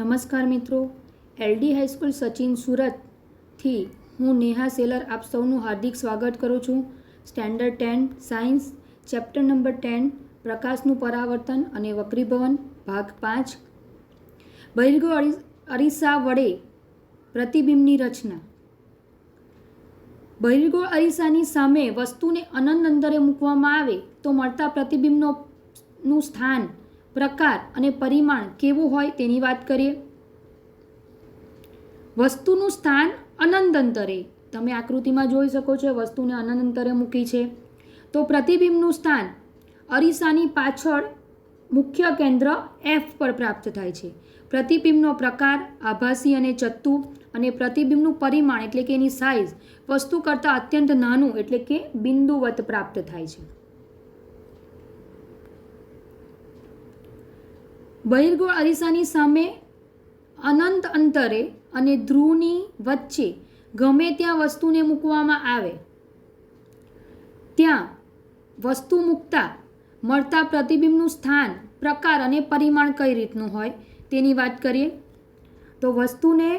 નમસ્કાર મિત્રો, LD high school Sachin સુરતથી હું નેહા સેલર આપ સૌનું હાર્દિક સ્વાગત કરું છું. સ્ટેન્ડર્ડ 10 સાયન્સ ચેપ્ટર નંબર 10 પ્રકાશનું પરાવર્તન અને વક્રીભવન ભાગ 5 બહિર્ગોળ અરીસા વડે પ્રતિબિંબની રચના. બહિર્ગોળ અરીસાની સામે વસ્તુને અનંત અંતરે મૂકવામાં આવે તો મળતા પ્રતિબિંબનું સ્થાન, પ્રકાર અને પરિમાણ કેવું હોય તેની વાત કરીએ. વસ્તુનું સ્થાન અનંત અંતરે, તમે આકૃતિમાં જોઈ શકો છો વસ્તુને અનંત અંતરે મૂકી છે. તો પ્રતિબિંબનું સ્થાન અરીસાની પાછળ મુખ્ય કેન્દ્ર F પર પ્રાપ્ત થાય છે. પ્રતિબિંબનો પ્રકાર આભાસી અને ચત્તુ, અને પ્રતિબિંબનું પરિમાણ એટલે કે એની સાઇઝ વસ્તુ કરતાં અત્યંત નાનું એટલે કે બિંદુવત પ્રાપ્ત થાય છે. બહિર્ગોળ અરીસાની સામે અનંત અંતરે અને ધ્રુવની વચ્ચે ગમે ત્યાં વસ્તુને મૂકવામાં આવે ત્યાં વસ્તુ મૂકતા મળતા પ્રતિબિંબનું સ્થાન, પ્રકાર અને પરિમાણ કઈ રીતનું હોય તેની વાત કરીએ. તો વસ્તુને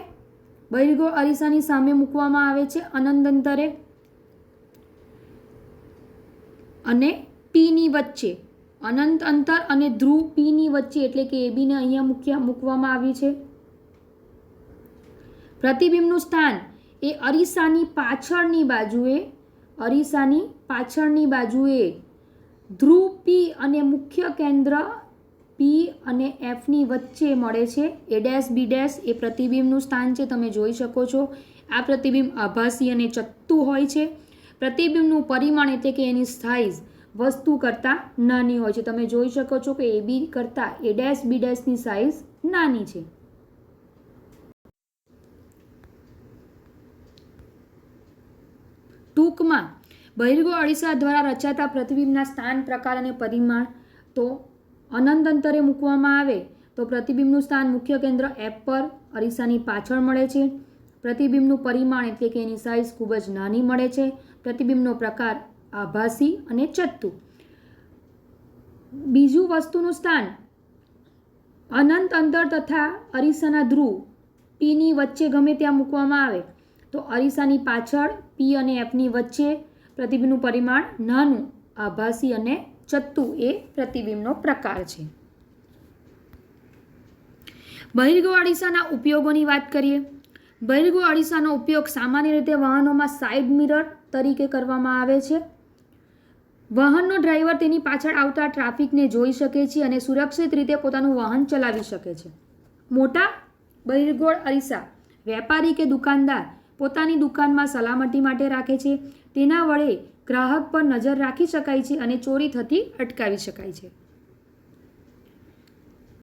બહિર્ગોળ અરીસાની સામે મૂકવામાં આવે છે અનંત અંતરે અને પીની વચ્ચે, અનંત અંતર અને ધ્રુવ પીની વચ્ચે એટલે કે એબીને અહીંયા મૂકવામાં આવી છે. પ્રતિબિંબનું સ્થાન એ અરીસાની પાછળની બાજુએ ધ્રુવ પી અને મુખ્ય કેન્દ્ર પી અને એફની વચ્ચે મળે છે. એ ડેશ બી ડેશ એ પ્રતિબિંબનું સ્થાન છે, તમે જોઈ શકો છો. આ પ્રતિબિંબ આભાસી અને ચત્તુ હોય છે. પ્રતિબિંબનું પરિમાણ એટલે કે એની સાઇઝ વસ્તુ કરતાં નાની હોય છે. તમે જોઈ શકો છો કે એ બી કરતાં એ ડેશ બી ડેશની સાઇઝ નાની છે. ટૂંકમાં બહિર્ગોળ અરીસા દ્વારા રચાતા પ્રતિબિંબના સ્થાન, પ્રકાર અને પરિમાણ તો અનંત અંતરે મૂકવામાં આવે તો પ્રતિબિંબનું સ્થાન મુખ્ય કેન્દ્ર F પર અરીસાની પાછળ મળે છે. પ્રતિબિંબનું પરિમાણ એટલે કે એની સાઇઝ ખૂબ જ નાની મળે છે. પ્રતિબિંબનો પ્રકાર આભાસી અને ચત્તુ. બીજું વસ્તુનું સ્થાન અનંત અંતર તથા અરીસાના ધ્રુવ પીની વચ્ચે ગમે ત્યાં મૂકવામાં આવે તો અરીસાની પાછળ પી અને એફની વચ્ચે પ્રતિબિંબનું પરિમાણ નાનું, આભાસી અને ચત્તુ એ પ્રતિબિંબનો પ્રકાર છે. બહિર્ગોળ અરીસાના ઉપયોગોની વાત કરીએ. બહિર્ગોળ અરીસાનો ઉપયોગ સામાન્ય રીતે વાહનોમાં સાઇડ મિરર તરીકે કરવામાં આવે છે. વાહનનો ડ્રાઈવર તેની પાછળ આવતા ટ્રાફિકને જોઈ શકે છે અને સુરક્ષિત રીતે પોતાનું વાહન ચલાવી શકે છે. મોટા બહિર્ગોળ અરીસા વેપારી કે દુકાનદાર પોતાની દુકાનમાં સલામતી માટે રાખે છે. તેના વડે ગ્રાહક પર નજર રાખી શકાય છે અને ચોરી થતી અટકાવી શકાય છે.